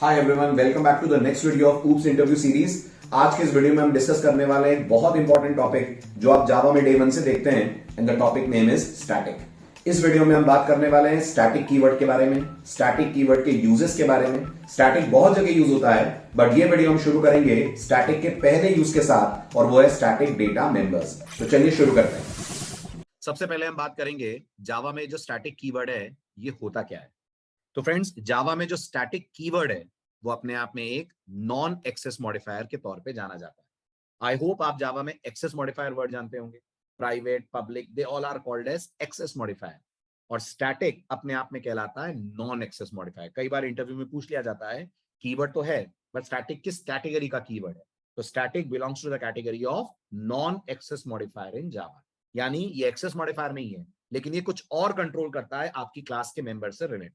Hi everyone, welcome back to the next video of OOPs interview series. आज के इस video में हम डिस्कस करने वाले हैं एक बहुत इंपॉर्टेंट टॉपिक जो आप जावा में डे 1 से देखते हैं, and the topic name is static. इस वीडियो में हम बात करने वाले हैं स्टैटिक कीवर्ड के बारे में, स्टैटिक कीवर्ड के यूजेस के बारे में। स्टैटिक बहुत जगह यूज होता है, बट ये वीडियो हम शुरू करेंगे स्टैटिक के पहले यूज के साथ, और वो है स्टैटिक डेटा मेंबर्स। तो चलिए शुरू करते हैं। सबसे पहले हम बात करेंगे जावा में जो स्टैटिक कीवर्ड है ये होता क्या है। तो फ्रेंड्स, जावा में जो स्टैटिक कीवर्ड है वो अपने आप में एक नॉन एक्सेस मॉडिफायर के तौर पे जाना जाता है। आई होप आप जावा में एक्सेस मॉडिफायर वर्ड जानते होंगे। Private, public, they all are called as access modifier. और स्टैटिक अपने आप में कहलाता है नॉन एक्सेस मॉडिफायर। कई बार इंटरव्यू में पूछ लिया जाता है कीवर्ड तो है, बट स्टैटिक किस कैटेगरी का कीवर्ड है। तो static belongs to the category of non access modifier in Java. यानी ये एक्सेस मॉडिफायर नहीं है, लेकिन ये कुछ और कंट्रोल करता है आपकी क्लास के मेंबर से रिलेटेड।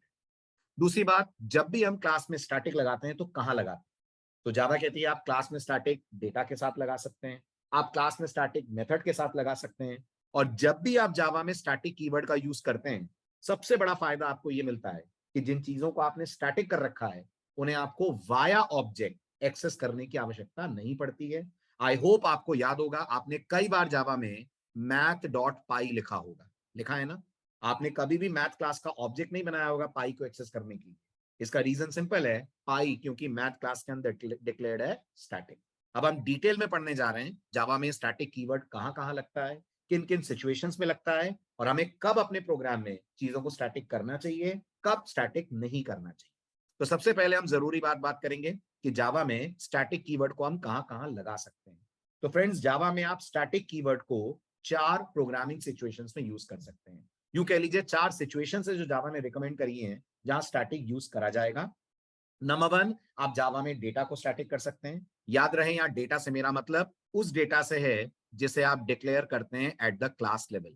दूसरी बात, जब भी हम क्लास में स्टैटिक लगाते हैं तो कहां लगाते हैं। तो जावा कहती है आप क्लास में स्टैटिक डेटा के साथ लगा सकते हैं, आप क्लास में स्टैटिक मेथड के साथ लगा सकते हैं। और जब भी आप जावा में स्टैटिक कीवर्ड का यूज करते हैं, सबसे बड़ा फायदा आपको यह मिलता है कि जिन चीजों को आपने स्टैटिक कर रखा है उन्हें आपको वाया ऑब्जेक्ट एक्सेस करने की आवश्यकता नहीं पड़ती है। आई होप आपको याद होगा, आपने कई बार जावा में मैथ डॉट पाई लिखा होगा, लिखा है ना। आपने कभी भी मैथ क्लास का ऑब्जेक्ट नहीं बनाया होगा पाई को एक्सेस करने की। इसका रीजन सिंपल है, पाई क्योंकि मैथ क्लास के अंदर डिक्लेयर्ड है स्टैटिक। अब हम डिटेल में पढ़ने जा रहे हैं जावा में स्टैटिक कीवर्ड कहां कहां लगता है, किन किन सिचुएशंस में लगता है, और हमें कब अपने प्रोग्राम में चीजों को स्टैटिक करना चाहिए, कब स्टैटिक नहीं करना चाहिए। तो सबसे पहले हम जरूरी बात करेंगे कि जावा में स्टैटिक कीवर्ड को हम कहां कहां लगा सकते हैं। तो फ्रेंड्स, जावा में आप स्टैटिक कीवर्ड को 4 प्रोग्रामिंग सिचुएशंस में यूज कर सकते हैं। यूं कह लीजिए 4 सिचुएशंस है जो जावा ने रिकमेंड करी हैं जहां स्टैटिक यूज करा जाएगा। नंबर 1, आप जावा में डेटा को स्टैटिक कर सकते हैं। याद रहे, यहां डेटा से मेरा मतलब उस डेटा से है जिसे आप डिक्लेयर करते हैं एट द क्लास लेवल,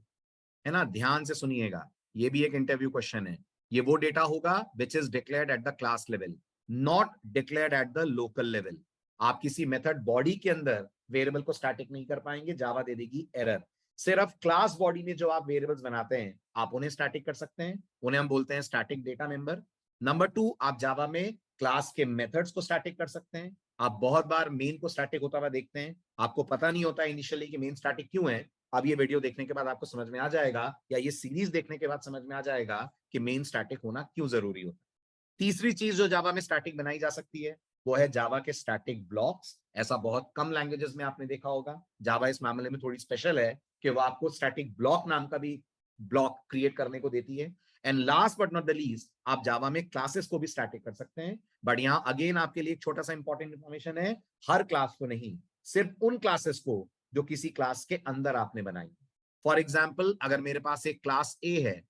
है ना। ध्यान से सुनिएगा, ये भी एक इंटरव्यू क्वेश्चन है। ये वो डेटा होगा which is declared at the class level, not declared at the local level. आप किसी मेथड बॉडी के अंदर वेरिएबल को स्टैटिक नहीं कर पाएंगे, जावा दे देगी एरर। सिर्फ क्लास बॉडी में जो आप वेरिएबल्स बनाते हैं आप उन्हें स्टैटिक कर सकते हैं, उन्हें हम बोलते हैं स्टैटिक डेटा मेंबर। नंबर 2, आप जावा में क्लास के मेथड्स को स्टैटिक कर सकते हैं। आप बहुत बार मेन को स्टैटिक होता हुआ देखते हैं, आपको पता नहीं होता इनिशियली कि मेन स्टैटिक क्यों है। अब ये वीडियो देखने के बाद आपको समझ में आ जाएगा, या ये सीरीज देखने के बाद समझ में आ जाएगा कि मेन स्टैटिक होना क्यों जरूरी होता है। तीसरी चीज जो जावा में स्टैटिक बनाई जा सकती है वो है जावा के स्टैटिक ब्लॉक्स। ऐसा बहुत कम लैंग्वेजेस में आपने देखा होगा। जावा इस मामले में थोड़ी स्पेशल है कि वो आपको स्टैटिक ब्लॉक नाम का भी ब्लॉक क्रिएट करने को देती है। And last but not the least, आप जावा में क्लासेस को भी स्टैटिक कर सकते हैं। बट यहां अगेन आपके लिए एक छोटा सा इंपॉर्टेंट इंफॉर्मेशन है, हर क्लास को नहीं, सिर्फ उन क्लासेस को जो किसी क्लास के अंदर आपने बनाई। फॉर एग्जाम्पल, अगर मेरे पास एक क्लास ए है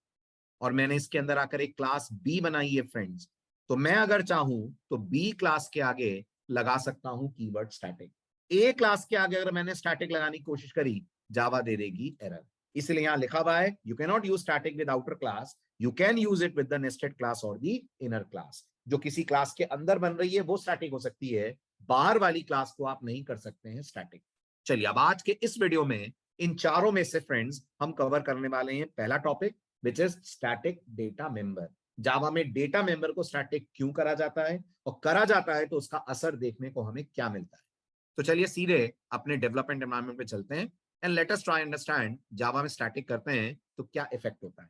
और मैंने इसके अंदर आकर एक क्लास बी बनाई है फ्रेंड्स, तो मैं अगर चाहूं तो बी क्लास के आगे लगा सकता हूं कीवर्ड स्टैटिक। ए क्लास के आगे अगर मैंने स्टैटिक लगाने की कोशिश करी, जावा दे देगी एरर। इसलिए यहां लिखा हुआ है you can not use static with outer class, you can use it with the nested class और द इनर क्लास। जो किसी क्लास के अंदर बन रही है वो स्टैटिक हो सकती है, बाहर वाली क्लास को आप नहीं कर सकते हैं स्टैटिक। चलिए, अब आज के इस वीडियो में इन चारों में से फ्रेंड्स हम कवर करने वाले हैं पहला topic which is static data member. Java में डेटा मेंबर को स्टैटिक क्यों करा जाता है, और करा जाता है तो उसका असर देखने को हमें क्या मिलता है। तो चलिए सीधे अपने डेवलपमेंट एनवायरनमेंट पे चलते हैं, and let us try understand Java में स्टैटिक करते हैं तो क्या इफेक्ट होता है।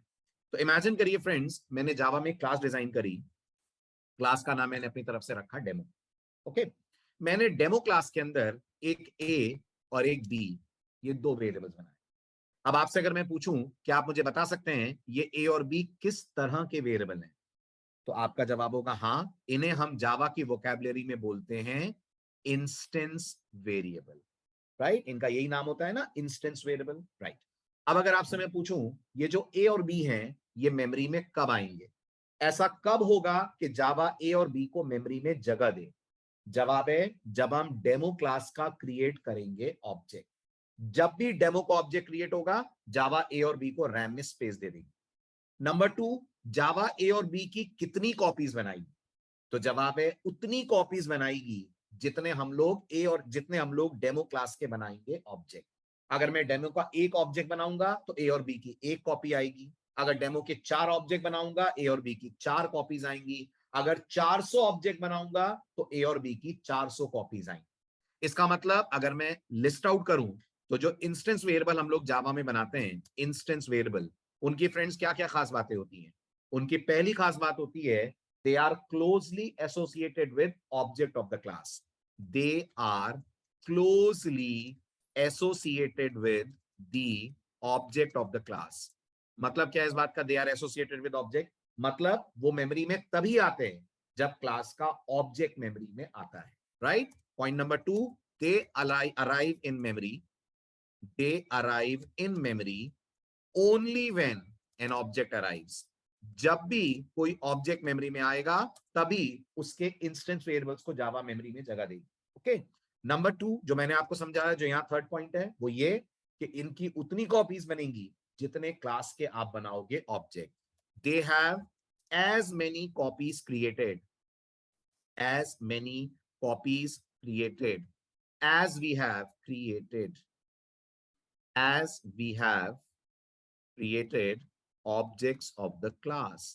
तो इमेजिन करिए फ्रेंड्स, मैंने जावा में क्लास डिजाइन करी। क्लास का नाम मैंने अपनी तरफ से रखा डेमो। ओके, मैंने डेमो क्लास के अंदर एक ए और एक बी, ये 2 वेरिएबल्स बनाए। अब आपसे अगर मैं पूछूं कि आप मुझे बता सकते हैं ये ए और बी किस तरह के वेरिएबल हैं, तो आपका जवाब होगा हाँ, इन्हें हम जावा की वोकैबुलरी में बोलते हैं इंस्टेंस वेरिएबल। राइट, इनका यही नाम होता है ना, इंस्टेंस वेरिएबल। राइट। अब अगर आपसे मैं पूछूं ये जो ए और बी हैं ये मेमोरी में कब आएंगे, ऐसा कब होगा कि जावा ए और बी को मेमोरी में जगह दे। जवाब है जब हम डेमो क्लास का क्रिएट करेंगे ऑब्जेक्ट। जब भी डेमो का ऑब्जेक्ट क्रिएट होगा, जावा ए और बी को रैम में स्पेस दे देगी। नंबर 2, जावा ए और बी की कितनी कॉपीज बनाएगी, तो जवाब है उतनी कॉपीज बनाएगी जितने हम लोग डेमो क्लास के बनाएंगे ऑब्जेक्ट। अगर मैं डेमो का एक ऑब्जेक्ट बनाऊंगा तो ए और बी की एक कॉपी आएगी। अगर डेमो के 4 ऑब्जेक्ट बनाऊंगा, ए और बी की 4 कॉपीज आएंगी। अगर 400 ऑब्जेक्ट बनाऊंगा तो ए और बी की 400 कॉपीज आएंगी। इसका मतलब अगर मैं लिस्ट आउट करूं तो जो इंस्टेंस वेरिएबल हम लोग जावा में बनाते हैं, इंस्टेंस वेरिएबल, उनकी फ्रेंड्स क्या क्या खास बातें होती हैं? उनकी पहली खास बात होती है they are closely associated with object of the class. They are closely associated with the object of the class. मतलब क्या है इस बात का, they are associated with object? मतलब वो मेमोरी में तभी आते हैं जब क्लास का ऑब्जेक्ट मेमोरी में आता है, right? Point number 2, they arrive in memory. They arrive in memory only when an object arrives. जब भी कोई ऑब्जेक्ट मेमोरी में आएगा तभी उसके इंस्टेंस वेरिएबल्स को जावा मेमोरी में जगह देगी। ओके, नंबर 2 जो मैंने आपको समझाया, जो यहाँ थर्ड पॉइंट है, वो ये कि इनकी उतनी कॉपीज बनेंगी जितने क्लास के आप बनाओगे object. They have as many copies created as many copies created as we have created objects of the class।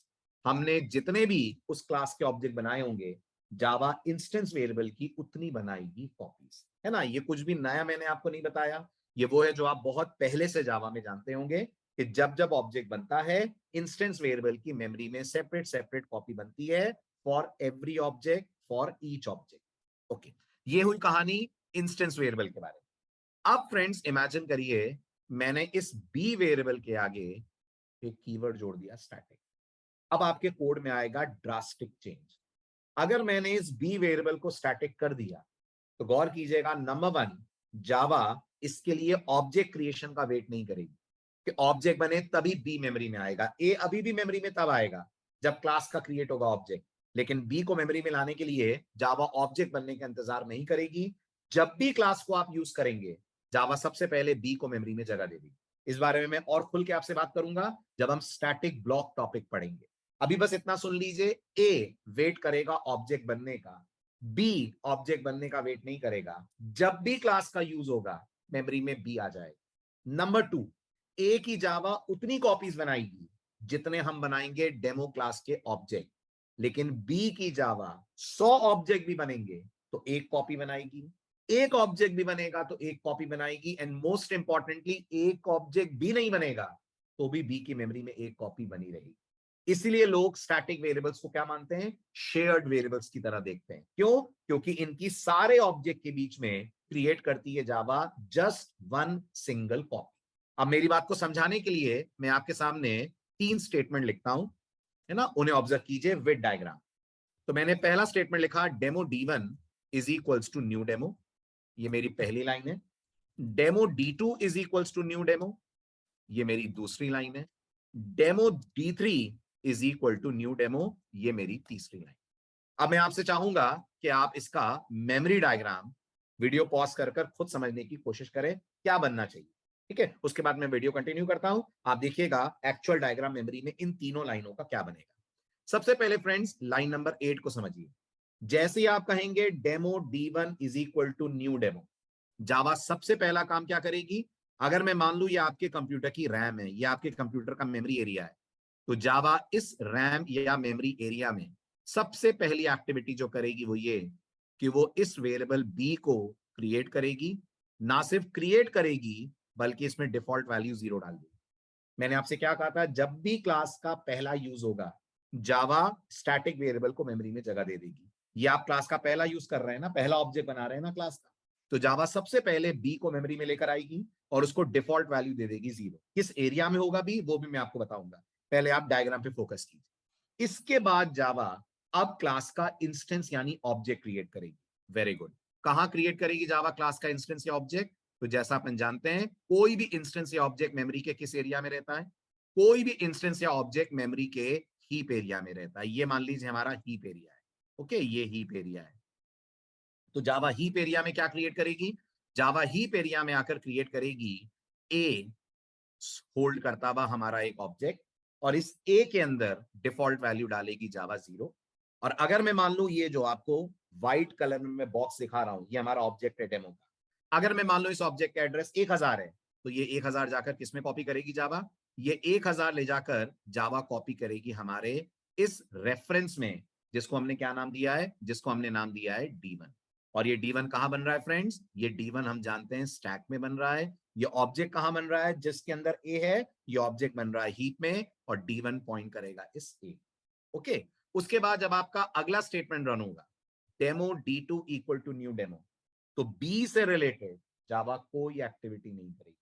हमने जितने भी उस क्लास के ऑब्जेक्ट बनाए होंगे जावा इंस्टेंस वेरिएबल की उतनी बनाएगी कॉपीज, है ना? ये कुछ भी नया मैंने आपको नहीं बताया, ये वो है जो आप बहुत पहले से जावा में जानते होंगे कि जब जब ऑब्जेक्ट बनता है इंस्टेंस वेरिएबल की मेमोरी में सेपरेट सेपरेट कॉपी बनती है for every object, for each object. Okay, ये हुई कहानी इंस्टेंस वेरिएबल के बारे में। अब फ्रेंड्स इमेजिन करिए मैंने इस बी वेरिएबल के आगे एक कीवर्ड जोड़ दिया स्टैटिक। अब आपके कोड में आएगा ड्रास्टिक चेंज। अगर मैंने इस बी वेरिएबल को स्टैटिक कर दिया तो गौर कीजिएगा, नंबर 1, जावा इसके लिए ऑब्जेक्ट क्रिएशन का वेट नहीं करेगी कि ऑब्जेक्ट बने तभी बी मेमोरी में आएगा। ए अभी भी मेमोरी में तब आएगा जब क्लास का क्रिएट होगा ऑब्जेक्ट, लेकिन बी को मेमोरी में लाने के लिए जावा ऑब्जेक्ट बनने का इंतजार नहीं करेगी। जब भी क्लास को आप यूज करेंगे जावा सबसे पहले बी को मेमोरी में जगह देगी। इस बारे में मैं और खुल के आपसे बात करूंगा जब हम स्टैटिक ब्लॉक टॉपिक पढ़ेंगे। अभी बस इतना सुन लीजिए, ए वेट करेगा ऑब्जेक्ट बनने का, बी ऑब्जेक्ट बनने का वेट नहीं करेगा। जब भी क्लास का यूज होगा मेमोरी में बी आ जाएगा। नंबर 2, ए की जावा उतनी कॉपीज बनाएगी जितने हम बनाएंगे डेमो क्लास के ऑब्जेक्ट, लेकिन बी की जावा 100 ऑब्जेक्ट भी बनेंगे तो एक कॉपी बनाएगी, एक ऑब्जेक्ट भी बनेगा तो एक कॉपी बनाएगी, एंड मोस्ट इंपॉर्टेंटली एक ऑब्जेक्ट भी नहीं बनेगा तो भी बी की मेमोरी में एक कॉपी बनी रहेगी। इसलिए लोग स्टैटिक वेरिएबल्स को क्या मानते हैं? शेयर्ड वेरिएबल्स की तरह देखते हैं। क्यों? क्योंकि इनकी सारे ऑब्जेक्ट के बीच में क्रिएट करती है जावा जस्ट वन सिंगल कॉपी। अब मेरी बात को समझाने के लिए मैं आपके सामने 3 स्टेटमेंट लिखता हूं, है ना? उन्हें ऑब्जर्व कीजिए विद डायग्राम। तो मैंने पहला स्टेटमेंट लिखा demo D1 is equals to new demo, ये मेरी पहली लाइन है। Demo D2 is equals to new demo, ये मेरी दूसरी लाइन है। Demo D3 is equal to new demo, ये मेरी तीसरी लाइन। अब मैं आपसे चाहूंगा कि आप इसका मेमोरी डायग्राम वीडियो पॉज कर खुद समझने की कोशिश करें क्या बनना चाहिए, ठीक है? उसके बाद मैं वीडियो कंटिन्यू करता हूं, आप देखिएगा एक्चुअल डायग्राम मेमोरी में इन तीनों लाइनों का क्या बनेगा। सबसे पहले फ्रेंड्स लाइन नंबर 8 को समझिए। जैसे ही आप कहेंगे demo D1 is equal to new demo, Java सबसे पहला काम क्या करेगी? अगर मैं मान लू ये आपके कंप्यूटर की रैम है, ये आपके कंप्यूटर का मेमोरी एरिया है, तो जावा इस रैम या मेमोरी एरिया में सबसे पहली एक्टिविटी जो करेगी वो ये कि वो इस वेरिएबल बी को क्रिएट करेगी। ना सिर्फ क्रिएट करेगी बल्कि इसमें डिफॉल्ट वैल्यू 0 डाल देगी। मैंने आपसे क्या कहा था? जब भी क्लास का पहला यूज होगा जावा स्टैटिक वेरिएबल को मेमोरी में जगह दे देगी। ये आप क्लास का पहला यूज कर रहे हैं ना, पहला ऑब्जेक्ट बना रहे हैं ना क्लास का, तो जावा सबसे पहले बी को मेमोरी में लेकर आएगी और उसको डिफॉल्ट वैल्यू दे देगी 0। किस एरिया में होगा बी वो भी मैं आपको बताऊंगा, पहले आप डायग्राम पे फोकस कीजिए। इसके बाद जावा अब क्लास का इंस्टेंस यानी ऑब्जेक्ट क्रिएट करेगी। Very good. कहां क्रिएट करेगी जावा क्लास का इंस्टेंस या ऑब्जेक्ट? तो जैसा अपन जानते हैं कोई भी इंस्टेंस या ऑब्जेक्ट मेमोरी के किस एरिया में रहता है? कोई भी इंस्टेंस या ऑब्जेक्ट मेमोरी के हीप एरिया में रहता है। ये मान लीजिए हमारा हीप एरिया है, ओके, ये हीप एरिया है। तो जावा हीप एरिया में क्या क्रिएट करेगी? जावा हीप एरिया में आकर क्रिएट करेगी ए होल्ड करता हुआ हमारा एक ऑब्जेक्ट, और इस ए के अंदर डिफॉल्ट वैल्यू डालेगी जावा 0। और अगर मैं मान लू ये जो आपको व्हाइट कलर में मैं बॉक्स दिखा रहा हूं ये हमारा ऑब्जेक्ट है डेमो का, अगर मैं मान लो इस ऑब्जेक्ट का एड्रेस 1000 है तो ये 1000 जाकर किसमें कॉपी करेगी जावा? ये 1000 ले जाकर जावा कॉपी करेगी हमारे इस रेफरेंस में जिसको हमने क्या नाम दिया है, जिसको हमने नाम दिया है D1। और ये D1 कहां बन रहा है फ्रेंड्स, ये D1 हम जानते हैं स्टैक में बन रहा है। ये ऑब्जेक्ट कहां बन रहा है, जिसके अंदर A है, ये ऑब्जेक्ट बन रहा है हीप में, और D1 पॉइंट करेगा इस A। ओके, उसके बाद जब आपका अगला स्टेटमेंट रन होगा, demo D2 equal to new demo, तो B से रिलेटेड जावा कोई एक्टिविटी नहीं करेगी,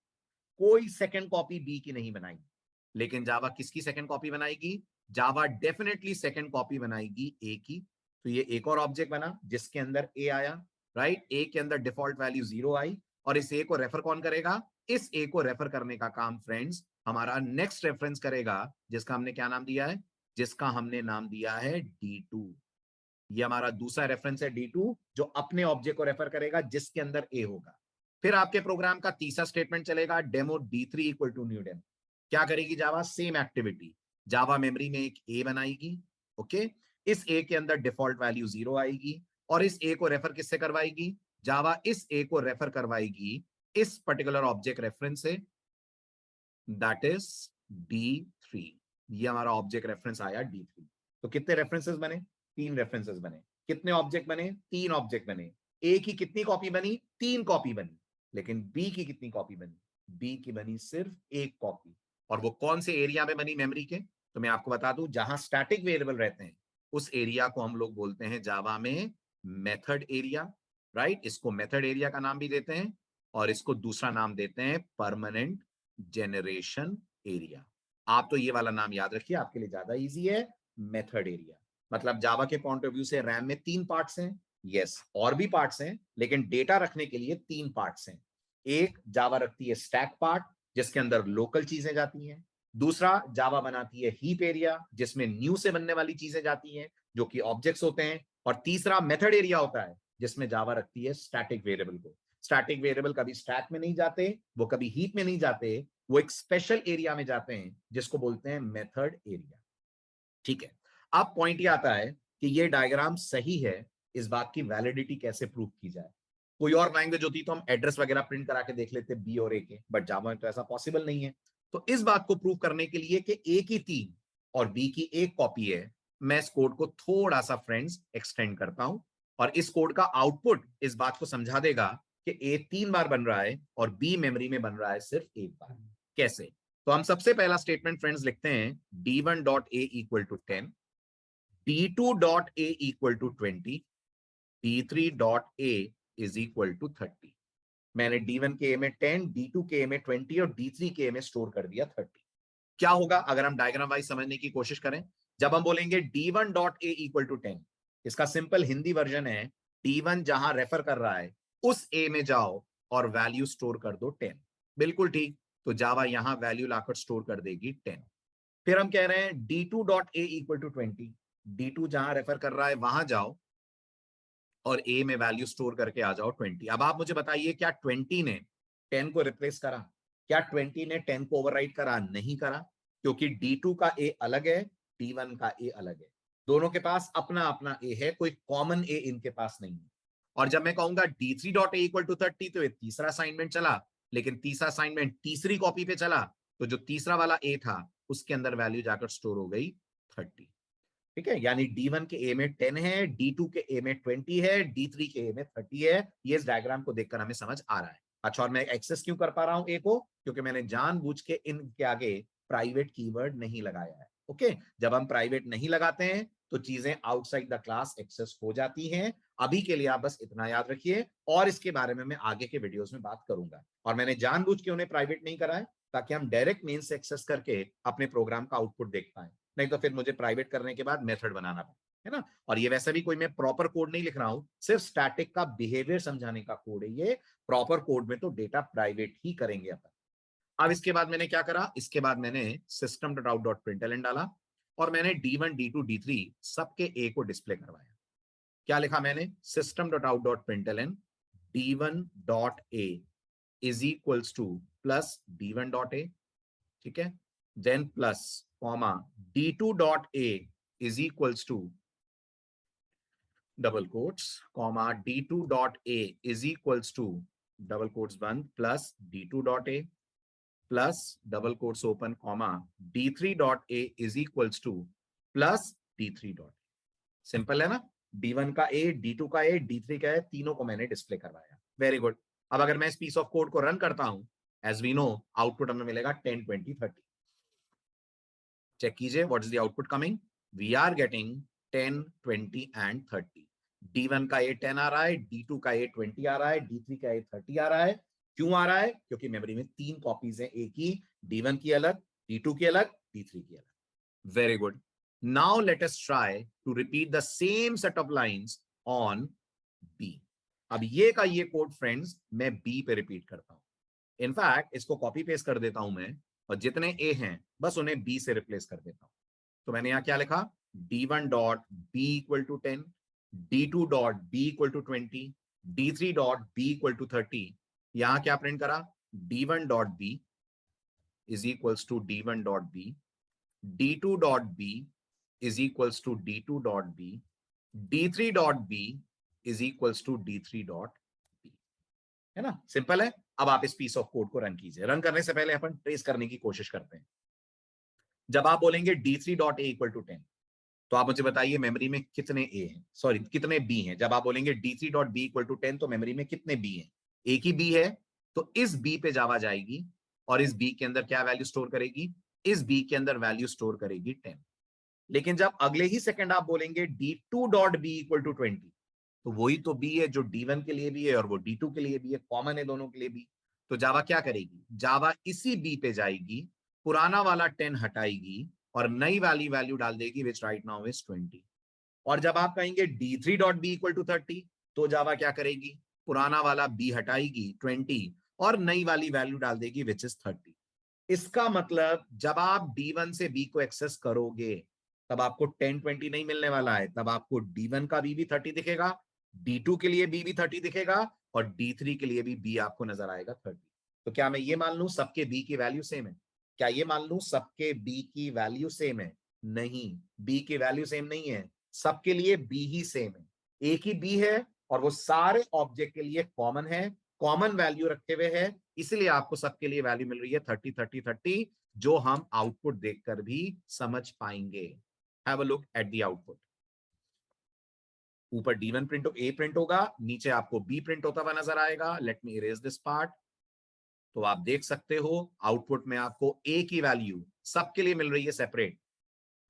कोई सेकंड कॉपी बी की नहीं बनाएगी। लेकिन जावा किसकी सेकंड कॉपी बनाएगी, जावा डेफिनेटली सेकंड कॉपी बनाएगी ए की। तो ये एक और ऑब्जेक्ट बना जिसके अंदर ए आया, राइट, ए के अंदर डिफॉल्ट वैल्यू 0 आई, और इस ए को रेफर कौन करेगा, इस ए को रेफर करने का काम फ्रेंड्स हमारा नेक्स्ट रेफरेंस करेगा, जिसका हमने क्या नाम दिया है, जिसका हमने नाम दिया है D2। ये हमारा दूसरा रेफरेंस है D2, जो अपने ऑब्जेक्ट को रेफर करेगा जिसके अंदर ए होगा। फिर आपके प्रोग्राम का तीसरा स्टेटमेंट चलेगा, demo D3 equal to new demo. क्या करेगी Java, same activity, Java memory में एक ए बनाएगी, ओके, इस ए के अंदर डिफॉल्ट वैल्यू 0 आएगी, और इस ए को रेफर किससे करवाएगी, जावा इस ए को रेफर करवाएगी इस पर्टिकुलर ऑब्जेक्ट रेफरेंस से, दैट इज D3। ये हमारा ऑब्जेक्ट रेफरेंस आया D3। तो कितने रेफरेंसेस बने, 3 रेफरेंसेस बने। कितने ऑब्जेक्ट बने, 3 ऑब्जेक्ट बने। ए की कितनी कॉपी बनी, 3 कॉपी बनी। लेकिन बी की कितनी कॉपी बनी, बी की बनी सिर्फ 1 कॉपी। और वो कौन से एरिया में बनी मेमोरी के, तो मैं आपको बता दूं, जहां स्टैटिक वेरिएबल रहते हैं उस एरिया को हम लोग बोलते हैं जावा में मेथड एरिया, राइट। इसको मेथड एरिया का नाम भी देते हैं, और इसको दूसरा नाम देते हैं परमानेंट जेनरेशन एरिया। आप तो ये वाला नाम याद रखिए, आपके लिए ज्यादा इजी है, मेथड एरिया। मतलब जावा के पॉइंट ऑफ व्यू से रैम में 3 पार्ट्स हैं, यस, और भी पार्ट्स हैं, लेकिन डेटा रखने के लिए 3 पार्ट्स हैं। एक जावा रखती है स्टैक पार्ट, जिसके अंदर लोकल चीजें जाती हैं। दूसरा जावा बनाती है हीप एरिया, जिसमें न्यू से बनने वाली चीजें जाती हैं, जो कि ऑब्जेक्ट्स होते हैं। और तीसरा मेथड एरिया होता है, जिसमें जावा रखती है स्टैटिक वेरिएबल को। स्टैटिक वेरिएबल कभी स्टैक में नहीं जाते, वो कभी हीप में नहीं जाते, वो एक स्पेशल एरिया में जाते हैं, जिसको बोलते हैं मेथड एरिया। ठीक है, अब पॉइंट ये आता है कि ये डायग्राम सही है, इस बात की वैलिडिटी कैसे प्रूव की जाए। कोई और लैंग्वेज होती तो हम एड्रेस वगैरह प्रिंट करा के देख लेते बी और ए के, बट जावा में तो ऐसा पॉसिबल नहीं है। तो इस बात को प्रूव करने के लिए कि ए की 3 और बी की 1 कॉपी है, मैं इस कोड को थोड़ा सा फ्रेंड्स एक्सटेंड करता हूं, और इस कोड का आउटपुट इस बात को समझा देगा कि ए 3 बार बन रहा है और बी मेमोरी में बन रहा है सिर्फ 1 बार। कैसे, तो हम सबसे पहला स्टेटमेंट फ्रेंड्स लिखते हैं, d1.a equal to 10, d2.a equal to 20, d3.a is equal to 30। मैंने d1 के ए में 10, d2 के ए में 20 और d3 के ए में स्टोर कर दिया 30। क्या होगा अगर हम डायग्राम वाइज समझने की कोशिश करें, जब हम बोलेंगे d1.a इक्वल टू 10, इसका सिंपल हिंदी वर्जन है, d1 जहां रेफर कर रहा है उस ए में जाओ और वैल्यू स्टोर कर दो 10। बिल्कुल ठीक, तो जावा यहां वैल्यू लाकर स्टोर कर देगी 10। फिर हम कह रहे हैं d2.a इक्वल टू 20, d2 जहां रेफर कर रहा है वहां जाओ और ए में वैल्यू स्टोर करके आ जाओ 20। अब आप मुझे बताइए, क्या 20 ने 10 को रिप्लेस करा, क्या 20 ने 10 को ओवरराइट करा, नहीं करा, क्योंकि D2 का ए अलग है, D1 का ए अलग है, दोनों के पास अपना अपना ए है, कोई कॉमन ए इनके पास नहीं है। और जब मैं कहूंगा d3.a इक्वल टू 30, तो ये तीसरा असाइनमेंट चला, लेकिन तीसरा असाइनमेंट तीसरी कॉपी पे चला, तो जो तीसरा वाला ए था उसके अंदर वैल्यू जाकर स्टोर हो गई 30। ठीक है, यानी D1 के ए में 10 है, D2 के ए में 20 है, D3 के ए में 30 है। ये इस डायग्राम को देखकर हमें समझ आ रहा है। अच्छा, और मैं एक्सेस क्यों कर पा रहा हूं ए को, क्योंकि मैंने जानबूझ के इनके आगे प्राइवेट कीवर्ड नहीं लगाया है। ओके, जब हम प्राइवेट नहीं लगाते हैं तो चीजें आउटसाइड द क्लास एक्सेस हो जाती हैं। अभी के लिए आप बस इतना याद रखिए, और इसके बारे में मैं आगे के वीडियोस में बात करूंगा। और मैंने जानबूझ के उन्हें प्राइवेट नहीं करा है, ताकि हम डायरेक्ट मेन से एक्सेस करके अपने प्रोग्राम का आउटपुट देख पाए, नहीं तो फिर मुझे प्राइवेट करने के बाद मेथड बनाना पड़ेगा, है ना। और ये वैसे भी कोई मैं प्रॉपर कोड नहीं लिख रहा हूं, सिर्फ स्टैटिक का बिहेवियर समझाने का कोड है ये। प्रॉपर कोड में तो डेटा प्राइवेट ही करेंगे अपन। अब इसके बाद मैंने क्या करा, इसके बाद मैंने system.out.println डाला, और मैंने D1, D2, D3 सबके ए को डिस्प्ले करवाया। क्या लिखा मैंने, system.out.println D1.a is equals to plus D1.a, ठीक है, then plus comma D2.a is equals to double quotes, comma D2.a is equals to double quotes बंद plus D2.a plus double quotes open, comma D3.a is equals to plus D3.a। Simple है ना, D1 का A, D2 का A, D3 का A, तीनों को मैंने display करवाया। Very good. अब अगर मैं इस पीस ऑफ कोड को रन करता हूं, एज वी नो आउटपुट हमें मिलेगा 10, 20, 30। चेक कीजिए what is the output coming. We are getting 10, 20 and 30। D1 का A 10 आ रहा है, D2 का A 20 आ रहा है, D3 का A 30 आ रहा है। क्यों आ रहा है? क्योंकि मेमोरी में 3 कॉपीज है A की, D1 की अलग, D2 की अलग, D3 की अलग। Very good. Now let us try to repeat the same set of lines on B। अब ये का ये कोड फ्रेंड्स मैं B पे रिपीट करता हूं। इनफैक्ट इसको कॉपी पेस्ट कर देता हूं मैं, और जितने A हैं बस उन्हें B से रिप्लेस कर देता हूं। तो मैंने यहां क्या लिखा, D1 dot B equal to 10, D2 dot B equal to 20, D3 dot B equal to 30। यहां क्या प्रिंट करा, D1 dot B is equals to D1 dot B, D2 dot B is equals to D2 dot B, D3 dot B is equals to D3 dot B। है ना, simple है। अब आप इस piece of code को run कीजिए। Run करने से पहले अपन ट्रेस करने की कोशिश करते हैं। जब आप बोलेंगे D3 dot A equal to 10, तो आप मुझे बताइए मेमोरी में कितने A हैं, सॉरी कितने B हैं। जब आप बोलेंगे D3 dot B equal to 10, तो मेमोरी में कितने B हैं? एक ही B है, तो इस B पे जावा जाएगी और इस B के अंदर क्या वैल्यू स्टोर करेगी, इस B के अंदर वैल्यू स्टोर करेगी 10। लेकिन जब अगले ही सेकंड आप बोलेंगे D2 dot B equal to 20, तो वही तो B है जो D1 के लिए भी है और वो D2 के लिए भी है, कॉमन है दोनों के लिए भी। तो जावा क्या करेगी, जावा इसी B पे जाएगी, पुराना वाला 10 हटाएगी और नई वाली वैल्यू डाल देगी विच राइट नाउ इज 20। और जब आप कहेंगे D3 dot B equal to 30, तो जावा क्या करेगी, पुराना वाला B हटाएगी 20 और नई वाली वैल्यू डाल देगी विच इज 30। इसका मतलब जब आप D1 से B को एक्सेस करोगे, तब आपको 10, 20 नहीं मिलने वाला है, तब आपको D1 का B भी 30 दिखेगा, D2 के लिए B भी 30 दिखेगा और D3 के लिए भी B आपको नजर आएगा 30। तो क्या मैं ये मान लूं सबके B की वैल्यू सेम है? क्या ये मान लूं सबके B की वैल्यू सेम है? नहीं, B की वैल्यू सेम नहीं है, सबके लिए B ही सेम है। एक ही B है और वो सारे ऑब्जेक्ट के लिए कॉमन है, कॉमन वैल्यू रखे हुए है, इसलिए आपको सबके लिए वैल्यू मिल रही है 30, 30, 30, जो हम आउटपुट देखकर भी समझ पाएंगे। Have a look at the output. ऊपर D1 A प्रिंट होगा, नीचे आपको B प्रिंट होता हुआ नजर आएगा। Let me erase this part. तो आप देख सकते हो आउटपुट में आपको A की वैल्यू सबके लिए मिल रही है सेपरेट,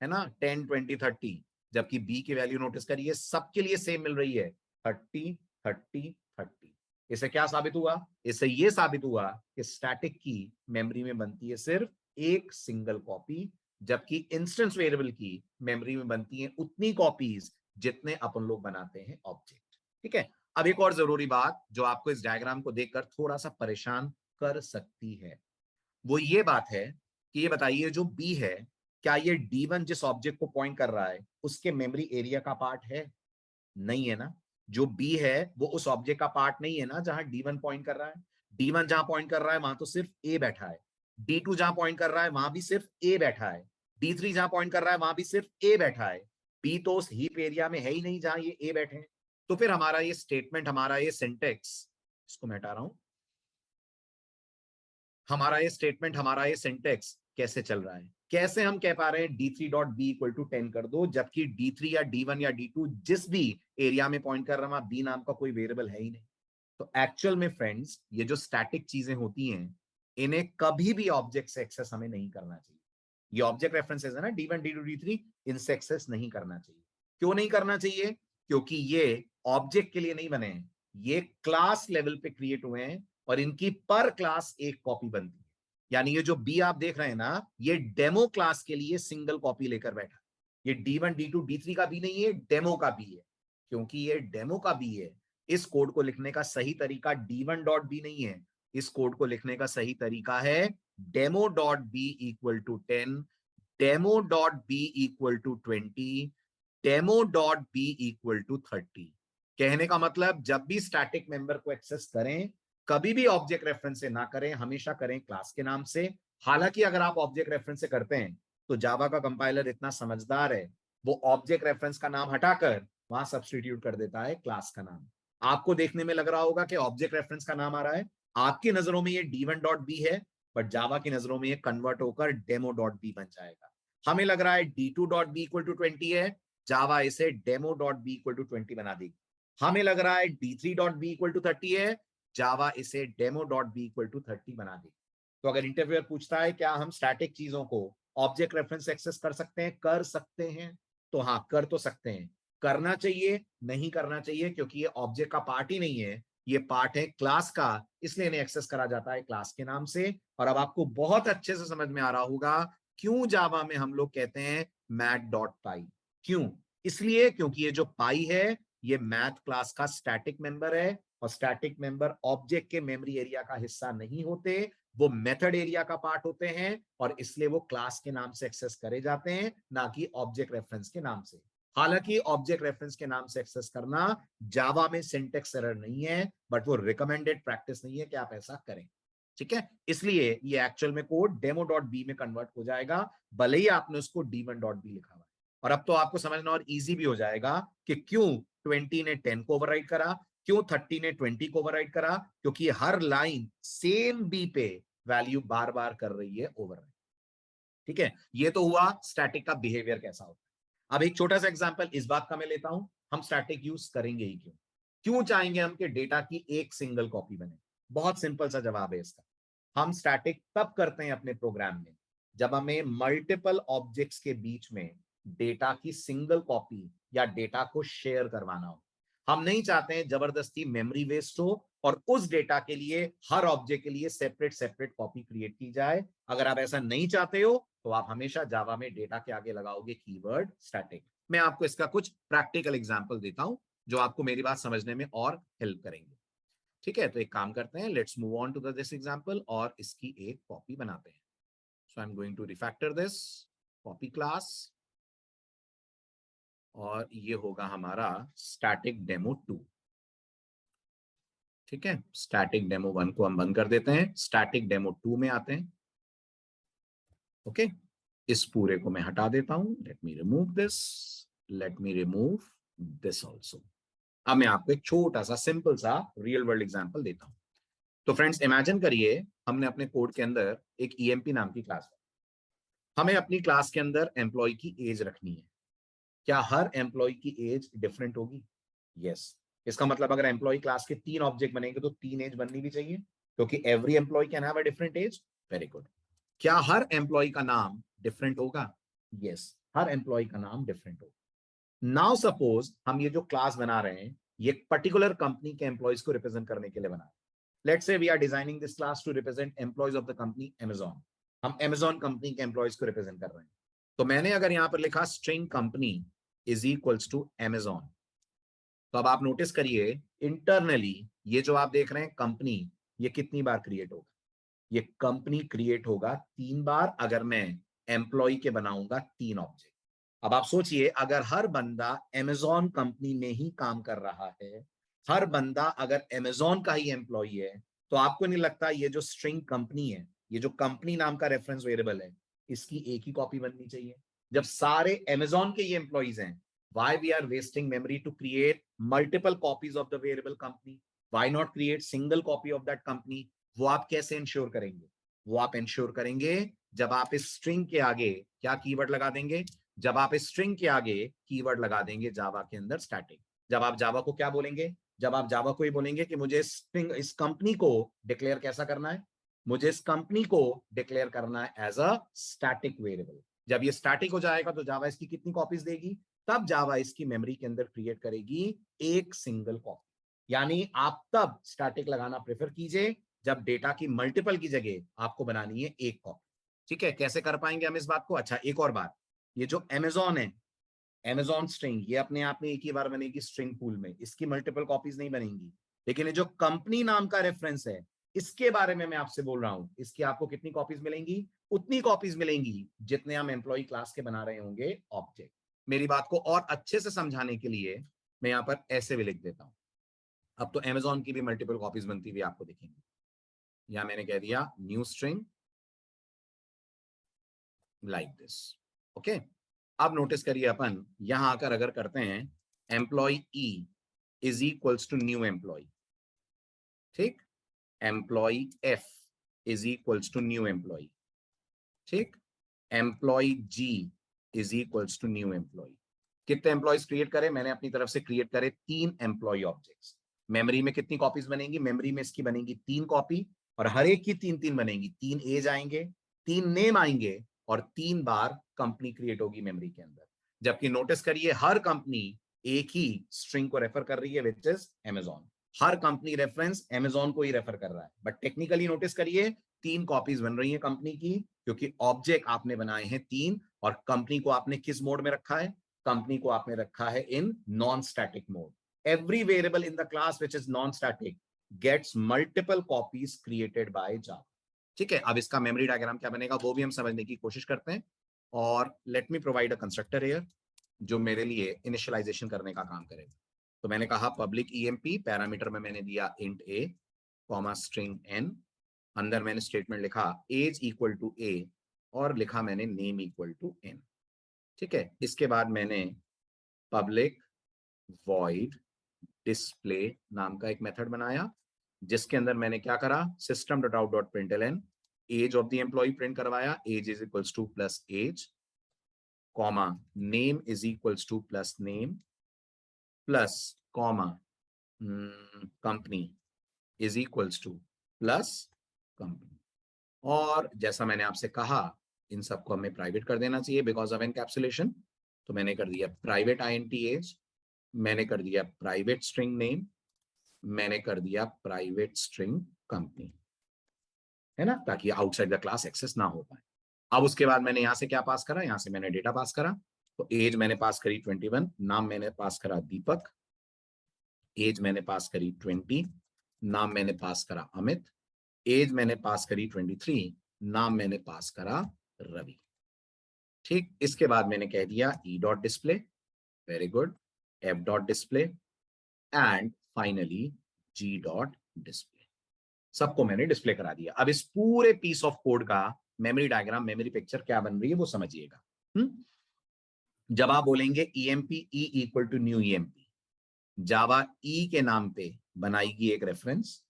है ना, 10, 20, 30, जबकि B की वैल्यू नोटिस करिए सबके लिए सेम मिल रही है 30, 30, 30। इससे क्या साबित हुआ, इससे ये साबित हुआ कि स्टैटिक की मेमोरी में बनती है सिर्फ एक सिंगल कॉपी, जबकि इंस्टेंस वेरिएबल की मेमोरी में बनती है उतनी कॉपीज जितने अपन लोग बनाते हैं ऑब्जेक्ट। ठीक है। अब एक और जरूरी बात जो आपको इस डायग्राम को देखकर थोड़ा सा परेशान कर सकती है, वो ये बात है कि ये बताइए जो B है, क्या ये D1 जिस ऑब्जेक्ट को पॉइंट कर रहा है उसके मेमोरी एरिया का पार्ट है? नहीं है ना। जो B है वो उस ऑब्जेक्ट का पार्ट नहीं है ना जहां D1 पॉइंट कर रहा है। D1 जहां पॉइंट कर रहा है वहां तो सिर्फ A बैठा है, D2 जहां पॉइंट कर रहा है वहां भी सिर्फ A बैठा है, D3 जहां पॉइंट कर रहा है वहां भी सिर्फ A बैठा है। B तो उस हीप एरिया में है ही नहीं जहां ये A बैठे हैं। तो फिर हमारा ये स्टेटमेंट, हमारा ये सिंटेक्स, इसको मैं हटा रहा हूं, हमारा ये स्टेटमेंट, हमारा ये सिंटेक्स कैसे चल रहा है? कैसे हम कह पा रहे हैं D3 dot B equal to 10 कर दो, जबकि D3 या D1 या D2 जिस भी एरिया में पॉइंट कर रहा है वहां B नाम का कोई वेरिएबल है ही नहीं। तो एक्चुअल में फ्रेंड्स ये जो स्टैटिक चीजें होती हैं, इन्हें कभी भी ऑब्जेक्ट से एक्सेस हमें नहीं करना चाहिए। ये ऑब्जेक्ट रेफरेंसेस है ना, D1, D2, D3, इनसे एक्सेस नहीं करना चाहिए। क्यों नहीं करना चाहिए? क्योंकि ये ऑब्जेक्ट के लिए नहीं बने हैं, ये क्लास लेवल पे क्रिएट हुए हैं और इनकी पर क्लास एक कॉपी बनती है। यानी ये जो B आप देख रहे हैं ना, ये डेमो क्लास के लिए सिंगल कॉपी लेकर बैठा। ये D1, D2, D3 का भी नहीं है, डेमो का भी है। क्योंकि ये डेमो का भी है, इस कोड को लिखने का सही तरीका D1 डॉट B नहीं है, इस कोड को लिखने का सही तरीका है demo dot B equal to 10, demo dot B equal to 20, demo dot B equal to 30। कहने का मतलब जब भी स्टैटिक मेंबर को एक्सेस करें, कभी भी ऑब्जेक्ट रेफरेंस से ना करें, हमेशा करें क्लास के नाम से। हालांकि अगर आप ऑब्जेक्ट रेफरेंस से करते हैं तो जावा का कंपाइलर इतना समझदार है, वो ऑब्जेक्ट रेफरेंस का नाम हटाकर वहां सब्स्टिट्यूट कर देता है क्लास का नाम। आपको देखने में लग रहा होगा कि ऑब्जेक्ट रेफरेंस का नाम आ रहा है, आपकी नजरों में ये D1 डॉट B है, बट जावा की नजरों में ये कन्वर्ट होकर डेमो डॉट B बन जाएगा। हमें लग रहा है D2 dot B equal to 20 है, जावा इसे demo dot B equal to 20 बना देगी। हमें लग रहा है d3 dot B equal to 30 है, जावा इसे demo dot B equal to 30 बना देगी। तो अगर इंटरव्यूअर पूछता है क्या हम स्टैटिक चीजों को ऑब्जेक्ट रेफरेंस एक्सेस कर सकते हैं, कर सकते हैं, तो हाँ कर तो सकते हैं। करना चाहिए, नहीं करना चाहिए, क्योंकि ये ऑब्जेक्ट का पार्ट ही नहीं है, ये पार्ट है क्लास का, इसलिए इन्हें एक्सेस करा जाता है क्लास के नाम से। और अब आपको बहुत अच्छे से समझ में आ रहा होगा क्यों जावा में हम लोग कहते हैं मैथ डॉट पाई। क्यों? इसलिए क्योंकि ये जो पाई है ये मैथ क्लास का स्टैटिक मेंबर है, और स्टैटिक मेंबर ऑब्जेक्ट के मेमोरी एरिया का हिस्सा नहीं होते, वो मेथड एरिया का पार्ट होते हैं, और इसलिए वो क्लास के नाम से एक्सेस करे जाते हैं, ना कि ऑब्जेक्ट रेफरेंस के नाम से। हालांकि ऑब्जेक्ट रेफरेंस के नाम से एक्सेस करना जावा में सिंटेक्स एरर नहीं है, बट वो रिकमेंडेड प्रैक्टिस नहीं है कि आप ऐसा करें। ठीक है, इसलिए ये एक्चुअल में कोड डेमो डॉट बी में कन्वर्ट हो जाएगा, भले ही आपने उसको d1 डॉट बी लिखा हुआ है। और अब तो आपको समझना और इजी भी हो जाएगा कि क्यों 20 ने 10 को ओवरराइट करा, क्यों 30 ने 20 को ओवरराइट करा, क्योंकि हर लाइन सेम बी पे वैल्यू बार बार कर रही है ओवरराइट। ठीक है, ये तो हुआ स्टैटिक का बिहेवियर कैसा होता है। अब एक छोटा सा एग्जांपल इस बात का मैं लेता हूं, हम स्टैटिक यूज करेंगे ही क्यों? क्यों चाहेंगे हम कि डेटा की एक सिंगल कॉपी बने? बहुत सिंपल सा जवाब है इसका। हम स्टैटिक तब करते हैं अपने प्रोग्राम में जब हमें मल्टीपल ऑब्जेक्ट्स के बीच में डेटा की सिंगल कॉपी या डेटा को शेयर करवाना हो। हम नहीं चाहते हैं जबरदस्ती मेमोरी वेस्ट हो और उस डेटा के लिए हर ऑब्जेक्ट के लिए सेपरेट सेपरेट कॉपी क्रिएट की जाए। अगर आप ऐसा नहीं चाहते हो तो आप हमेशा जावा में डेटा के आगे लगाओगे कीवर्ड स्टैटिक। मैं आपको इसका कुछ प्रैक्टिकल एग्जांपल देता हूं जो आपको मेरी बात समझने में और हेल्प करेंगे। ठीक है, तो एक काम करते हैं, let's move on to this example और इसकी एक कॉपी बनाते हैं। So I am going to refactor this copy class, और ये होगा हमारा स्टैटिक डेमो 2। ठीक है, स्टैटिक डेमो 1 को हम बंद कर देते हैं, स्टैटिक डेमो 2 में आते हैं। ओके, इस पूरे को मैं हटा देता हूं, let me remove this, let me remove this also. अब मैं आपको एक छोटा सा सिंपल सा रियल वर्ल्ड एग्जांपल देता हूं। तो फ्रेंड्स इमेजिन करिए हमने अपने कोड के अंदर एक ईएमपी नाम की क्लास है। हमें अपनी क्लास के अंदर एम्प्लॉय की एज रखनी है। क्या हर एम्प्लॉय की एज डिफरेंट होगी? यस। इसका मतलब अगर एम्प्लॉय क्लास के 3 ऑब्जेक्ट बनेंगे तो 3 एज बननी भी चाहिए, क्योंकि every employee can have a different age. Very good. क्या हर एम्प्लॉय का नाम डिफरेंट होगा? यस, हर एम्प्लॉय का नाम डिफरेंट होगा। नाउ सपोज हम ये जो क्लास बना रहे हैं ये पर्टिकुलर कंपनी के एम्प्लॉयज को रिप्रेजेंट करने के लिए बना रहे हैं। Let's say we are designing this class to represent employees of the company Amazon। हम Amazon कंपनी के एम्प्लॉयज को रिप्रेजेंट कर रहे हैं। तो मैंने अगर यहां पर लिखा string company is equals to Amazon, तो अब आप नोटिस करिए इंटरनली ये जो आप देख रहे हैं कंपनी, ये कितनी बार क्रिएट होगा? ये कंपनी क्रिएट होगा 3 बार अगर मैं एम्प्लॉय के बनाऊंगा 3 ऑब्जेक्ट। अब आप सोचिए अगर हर बंदा Amazon कंपनी में ही काम कर रहा है, हर बंदा अगर Amazon का ही एम्प्लॉय है, तो आपको नहीं लगता ये जो स्ट्रिंग कंपनी है, ये जो कंपनी नाम का रेफरेंस वेरिएबल है, इसकी एक ही कॉपी बननी चाहिए? जब सारे Amazon के ये एम्प्लॉयज हैं, why we are wasting memory to create multiple copies of the variable company? Why not create single copy of that company? वो आप कैसे इंश्योर करेंगे? वो आप इंश्योर करेंगे जब आप इस स्ट्रिंग के आगे क्या कीवर्ड लगा देंगे? जब आप इस स्ट्रिंग के आगे कीवर्ड लगा देंगे जावा के अंदर स्टैटिक। जब आप जावा को क्या बोलेंगे? जब आप जावा को ही बोलेंगे कि मुझे स्ट्रिंग इस कंपनी को डिक्लेयर कैसा करना है? मुझे इस कंपनी को डिक्लेयर करना है एज अ स्टैटिक वेरिएबल। जब ये स्टैटिक हो जाएगा तो जावा इसकी कितनी कॉपीज देगी? तब जावा इसकी मेमोरी के अंदर क्रिएट करेगी एक सिंगल कॉपी। यानी आप तब स्टैटिक लगाना प्रेफर कीजिए जब डेटा की मल्टीपल की जगह आपको बनानी है एक कॉपी। ठीक है, कैसे कर पाएंगे हम इस बात को? अच्छा, एक और बात, ये जो Amazon है, Amazon स्ट्रिंग, ये अपने आप में एक ही बार बनेगी स्ट्रिंग पूल में, इसकी मल्टीपल कॉपीज नहीं बनेंगी। लेकिन ये जो कंपनी नाम का रेफरेंस है, इसके बारे में मैं आपसे बोल रहा हूं, इसकी आपको कितनी कॉपीज मिलेंगी? उतनी कॉपीज मिलेंगी जितने हम एम्प्लॉय क्लास के बना रहे होंगे ऑब्जेक्ट। मेरी बात को और अच्छे से समझाने के लिए मैं यहां पर ऐसे भी लिख देता हूं। अब तो Amazon की भी मल्टीपल कॉपीज बनती हुई आपको दिखेंगी। यहां मैंने कह दिया new string like this. Okay, अब नोटिस करिए अपन यहां आकर अगर करते हैं employee E is equals to new employee. ठीक, employee F is equals to new employee. ठीक, employee G is equals to new employee. कितने एम्प्लॉयज क्रिएट करे? मैंने अपनी तरफ से क्रिएट करे 3 एम्प्लॉय ऑब्जेक्ट्स। मेमोरी में कितनी कॉपीज बनेंगी? मेमोरी में इसकी बनेंगी 3 कॉपी और हर एक की 3-3 बनेंगी। 3 एज आएंगे, 3 नेम आएंगे और 3 बार कंपनी क्रिएट होगी मेमोरी के अंदर। जबकि नोटिस करिए हर कंपनी एक ही स्ट्रिंग को रेफर कर रही है which is Amazon। Her company reference Amazon को ही रेफर कर रहा है, बट टेक्निकली नोटिस करिए 3 कॉपीज बन रही है कंपनी की, क्योंकि ऑब्जेक्ट आपने बनाए हैं 3 और कंपनी को आपने किस मोड में रखा है? कंपनी को आपने रखा है in non static mode. Every variable in the class which is non static gets multiple copies created by Java. ठीक है, अब इसका मेमोरी डायग्राम क्या बनेगा वो भी हम समझने की कोशिश करते हैं। और let me provide a constructor here जो मेरे लिए इनिशियलाइजेशन करने का काम करेगा। तो मैंने कहा पब्लिक ईएमपी, पैरामीटर में मैंने दिया इंट ए कॉमा स्ट्रिंग एन, अंदर मैंने स्टेटमेंट लिखा एज इक्वल टू ए और लिखा मैंने नेम इक्वल टू एन। ठीक है, इसके बाद मैंने पब्लिक वॉइड डिस्प्ले नाम का एक मेथड बनाया जिसके अंदर मैंने क्या करा? System dot out dot println age of the employee print करवाया, age is equals to plus age comma name is equals to plus name plus comma company is equals to plus company. और जैसा मैंने आपसे कहा इन सबको हमें private कर देना चाहिए बिकॉज ऑफ एनकैप्सुलेशन, तो मैंने कर दिया प्राइवेट आईएनटी एज, मैंने कर दिया प्राइवेट स्ट्रिंग नेम, मैंने कर दिया प्राइवेट स्ट्रिंग कंपनी, है ना, ताकि आउटसाइड द क्लास एक्सेस ना हो पाए। अब उसके बाद मैंने यहां से क्या पास करा? यहां से मैंने डेटा पास करा। तो एज मैंने पास करी 21, नाम मैंने पास करा दीपक, एज मैंने पास करी 20, नाम मैंने पास करा अमित, एज मैंने पास करी 23, नाम मैंने पास करा रवि। ठीक, इसके बाद मैंने कह दिया E dot display, very good, F dot display and finally G dot display. सबको मैंने डिस्प्ले करा दिया। अब इस पूरे पीस ऑफ कोड का मेमोरी डायग्राम, मेमोरी पिक्चर क्या बन रही है वो समझिएगा। जब आप बोलेंगे EMP E equal to new EMP, Java E के नाम पे बनाएगी एक रेफरेंस,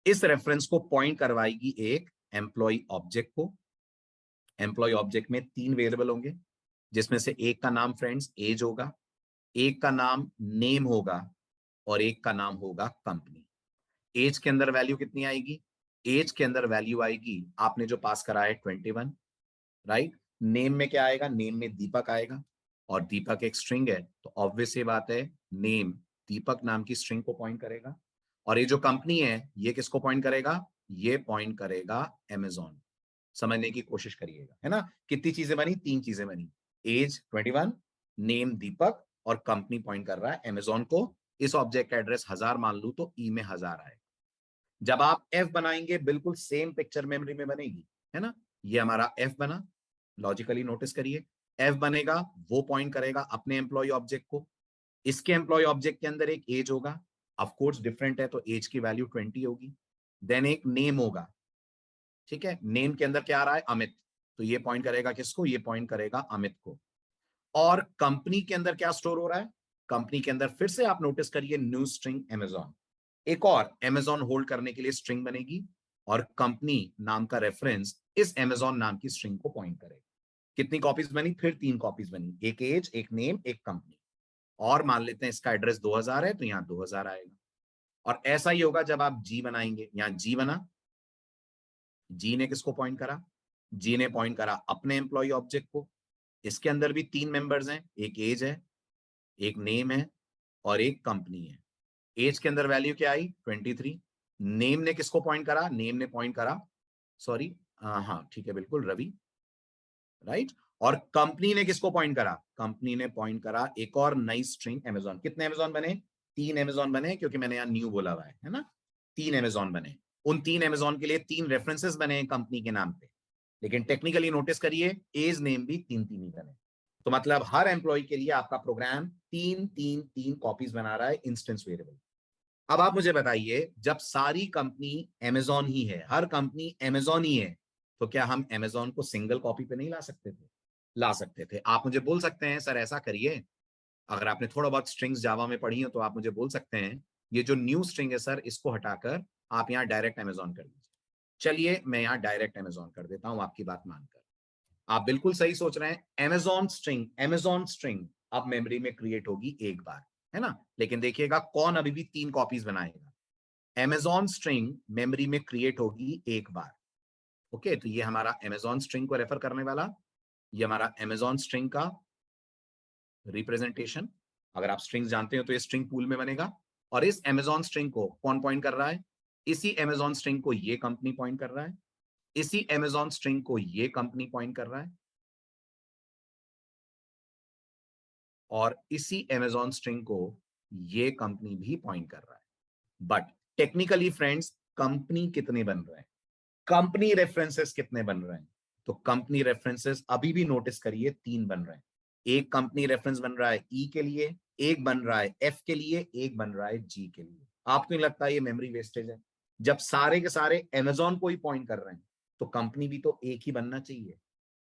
इस रेफरेंस को पॉइंट करवाएगी एक एम्प्लॉय ऑब्जेक्ट को। एम्प्लॉय ऑब्जेक्ट में 3 वेरिएबल होंगे जिसमें से एक का नाम फ्रेंड्स एज होगा, एक का नाम नेम होगा और एक का नाम होगा कंपनी। एज के अंदर वैल्यू कितनी आएगी? एज के अंदर वैल्यू आएगी आपने जो पास करा है 21, राइट। नेम में क्या आएगा? नेम में दीपक आएगा और दीपक एक स्ट्रिंग है तो ऑब्वियस ये बात है नेम दीपक नाम की स्ट्रिंग को पॉइंट करेगा। और ये जो कंपनी है ये किसको पॉइंट करेगा? ये पॉइंट करेगा Amazon। समझने की कोशिश करिएगा, है ना। कितनी चीजें बनी? 3 चीजें बनी, एज 21, नेम दीपक और कंपनी पॉइंट कर रहा है Amazon को। इस ऑब्जेक्ट का एड्रेस 1000 मान लू तो ई में 1000 आएगा। जब आप एफ बनाएंगे बिल्कुल सेम पिक्चर मेमोरी में बनेगी, है ना। ये हमारा एफ बना, लॉजिकली नोटिस करिए एफ बनेगा, वो पॉइंट करेगा अपने एम्प्लॉय ऑब्जेक्ट को। इसके एम्प्लॉय ऑब्जेक्ट के अंदर एक एज होगा, ऑफ कोर्स डिफरेंट है तो एज की वैल्यू 20 होगी। देन एक नेम होगा, ठीक है, नेम के अंदर क्या आ रहा है? अमित, तो ये पॉइंट करेगा किसको? ये पॉइंट करेगा अमित को। और कंपनी के अंदर क्या स्टोर हो रहा है? कंपनी के अंदर फिर से आप नोटिस करिए न्यू स्ट्रिंग Amazon, एक और Amazon होल्ड करने के लिए स्ट्रिंग बनेगी और कंपनी नाम का रेफरेंस इस Amazon नाम की स्ट्रिंग को पॉइंट करेगा। कितनी कॉपीज बनी? फिर 3 कॉपीज बनी, एक एज, एक नेम, एक कंपनी। और मान लेते हैं इसका एड्रेस 2000 है तो यहाँ 2000 आएगा। और ऐसा ही होगा जब आप जी बनाएंगे, यहाँ जी बना, जी ने किसको पॉइंट करा? जी ने पॉइंट करा अपने एम्प्लॉय ऑब्जेक्ट को। इसके अंदर भी 3 मेंबर्स हैं, एक एज है, एक नेम है और एक कंपनी है। एज के अंदर वैल्यू क्या आई? 23। नेम ने किसको पॉइंट करा? नेम ने पॉइंट करा, सॉरी, हाँ ठीक है बिल्कुल, रवि, राइट। और कंपनी ने किसको पॉइंट करा? कंपनी ने पॉइंट करा एक और नई स्ट्रिंग Amazon। कितने Amazon बने? 3 Amazon बने, क्योंकि मैंने यहाँ न्यू बोला हुआ है ना। 3 Amazon बने, उन 3 Amazon के लिए 3 रेफरेंसेस बने कंपनी के नाम पे, लेकिन टेक्निकली नोटिस करिए एज नेम भी 3 ही बने। तो मतलब हर एम्प्लॉय के लिए आपका प्रोग्राम 3 कॉपीज बना रहा है इंस्टेंस वेरिएबल। अब आप मुझे बताइए जब सारी कंपनी Amazon ही है, हर कंपनी Amazon ही है, तो क्या हम Amazon को सिंगल कॉपी पे नहीं ला सकते थे? ला सकते थे। आप मुझे बोल सकते हैं सर ऐसा करिए, अगर आपने थोड़ा बहुत स्ट्रिंग्स जावा में पढ़ी हो तो आप मुझे बोल सकते हैं ये जो न्यू स्ट्रिंग है सर इसको हटाकर आप यहाँ डायरेक्ट Amazon कर दीजिए। चलिए मैं यहाँ डायरेक्ट Amazon कर देता हूं आपकी बात मानकर। आप बिल्कुल सही सोच रहे हैं, Amazon स्ट्रिंग अब मेमोरी में क्रिएट होगी एक बार, है ना। लेकिन देखिएगा कौन अभी भी 3 कॉपीज बनाएगा। Amazon स्ट्रिंग मेमोरी में क्रिएट होगी एक बार। ओके, तो ये हमारा Amazon स्ट्रिंग को रेफर करने वाला, ये हमारा Amazon स्ट्रिंग का रिप्रेजेंटेशन। अगर आप स्ट्रिंग्स जानते हो तो ये स्ट्रिंग पूल में बनेगा। और इस Amazon स्ट्रिंग को कौन पॉइंट कर रहा है? इसी Amazon स्ट्रिंग को ये कंपनी पॉइंट कर रहा है, इसी Amazon स्ट्रिंग को ये कंपनी पॉइंट कर रहा है, और इसी Amazon स्ट्रिंग को ये कंपनी भी पॉइंट कर रहा है। बट टेक्निकली फ्रेंड्स, कंपनी कितने बन रहे हैं, कंपनी रेफरेंसेस कितने बन रहे हैं? तो कंपनी रेफरेंसेस अभी भी नोटिस करिए 3 बन रहे हैं। एक कंपनी रेफरेंस बन रहा है ई के लिए, एक बन रहा है एफ के लिए, एक बन रहा है जी के लिए। आपको नहीं लगता ये मेमोरी वेस्टेज है? जब सारे के सारे Amazon को ही पॉइंट कर रहे हैं तो कंपनी भी तो एक ही बनना चाहिए।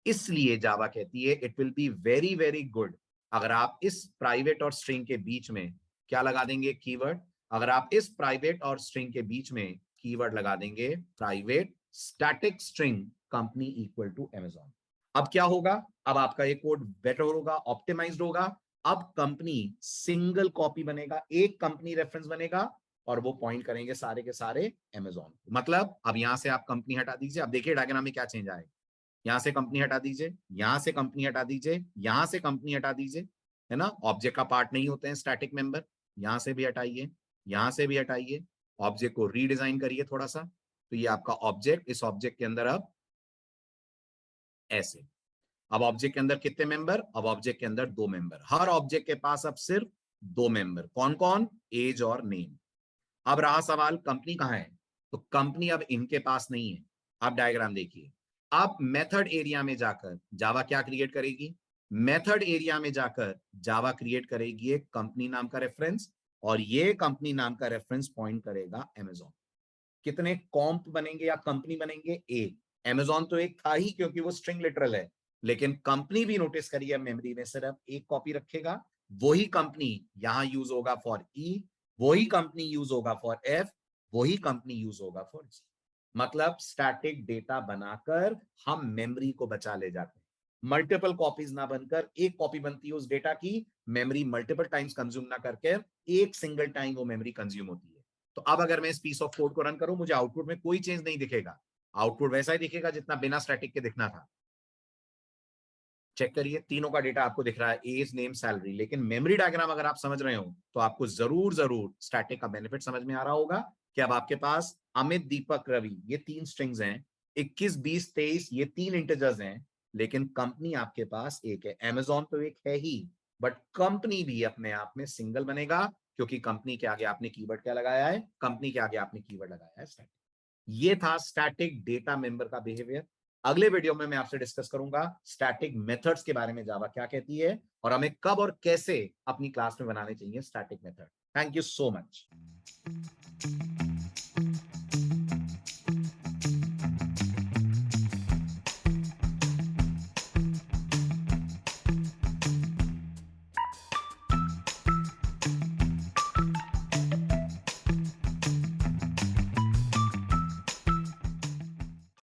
इसलिए जावा कहती है it will be very very good अगर आप इस प्राइवेट और स्ट्रिंग के बीच में क्या लगा देंगे, कीवर्ड। अगर आप इस प्राइवेट और स्ट्रिंग के बीच में कीवर्ड लगा देंगे private static string company equal to Amazon। अब क्या होगा? अब आपका ये कोड बेटर होगा, ऑप्टिमाइज्ड होगा। अब कंपनी सिंगल कॉपी बनेगा, एक कंपनी रेफरेंस बनेगा और वो पॉइंट करेंगे सारे के सारे Amazon। मतलब अब यहां से आप कंपनी हटा दीजिए। अब देखिए डायग्राम में क्या चेंज आएगा। यहां से कंपनी हटा दीजिए, यहां से कंपनी हटा दीजिए, यहां से कंपनी हटा दीजिए, है ना। ऑब्जेक्ट का पार्ट नहीं होते हैं स्टैटिक मेंबर। यहां से भी हटाइए, यहां से भी हटाइए, ऑब्जेक्ट को रीडिजाइन करिए थोड़ा सा। तो ये आपका ऑब्जेक्ट, इस ऑब्जेक्ट के अंदर अब ऐसे। अब ऑब्जेक्ट के अंदर कितने मेंबर? अब ऑब्जेक्ट के अंदर 2 मेंबर। हर ऑब्जेक्ट के पास अब सिर्फ 2 मेंबर। कौन कौन? एज और नेम। अब रहा सवाल कंपनी कहां है? तो कंपनी अब इनके पास नहीं है। आप डायग्राम देखिए। अब मेथड एरिया में जाकर जावा क्या क्रिएट करेगी? मेथड एरिया में जाकर जावा क्रिएट करेगी एक कंपनी नाम का रेफरेंस, और ये कंपनी नाम का रेफरेंस पॉइंट करेगा Amazon। कितने कॉम्प बनेंगे या कंपनी बनेंगे? एक। Amazon तो एक था ही क्योंकि वो स्ट्रिंग लिटरल है, लेकिन कंपनी भी नोटिस करिए मेमोरी में सिर्फ एक कॉपी रखेगा। वही कंपनी यहां यूज होगा फॉर ई, वही कंपनी यूज होगा फॉर एफ, वही कंपनी यूज होगा फॉर जी। मतलब स्टैटिक डेटा बनाकर हम मेमोरी को बचा ले जाते हैं। मल्टीपल कॉपीज ना बनकर एक कॉपी बनती है उस डेटा की, मेमोरी मल्टीपल टाइम्स कंज्यूम ना करके एक सिंगल टाइम वो मेमोरी कंज्यूम होती है। तो अब अगर मैं इस पीस ऑफ कोड को रन करूं, मुझे आउटपुट में कोई चेंज नहीं दिखेगा। आउटपुट वैसा ही दिखेगा जितना बिना स्टैटिक के दिखना था। चेक करिए, तीनों का डेटा आपको दिख रहा है, एज, नेम, सैलरी। लेकिन मेमोरी डायग्राम अगर आप समझ रहे हो तो आपको जरूर जरूर स्टैटिक का बेनिफिट समझ में आ रहा होगा कि अब आपके पास अमित, दीपक, रवि ये 3 स्ट्रिंग्स हैं, 21, 20, 23 ये 3 इंटीजर्स हैं, लेकिन कंपनी आपके पास एक है। Amazon तो एक है ही, बट कंपनी भी अपने आप में सिंगल बनेगा, क्योंकि कंपनी के आगे आपने कीवर्ड क्या लगाया है? कंपनी के आगे आपने कीवर्ड लगाया है स्टैटिक। ये था स्टैटिक डेटा मेंबर का बिहेवियर। अगले वीडियो में मैं आपसे डिस्कस करूंगा स्टैटिक मेथड्स के बारे में, जावा क्या कहती है और हमें कब और कैसे अपनी क्लास में बनाने चाहिए static method. Thank you so much.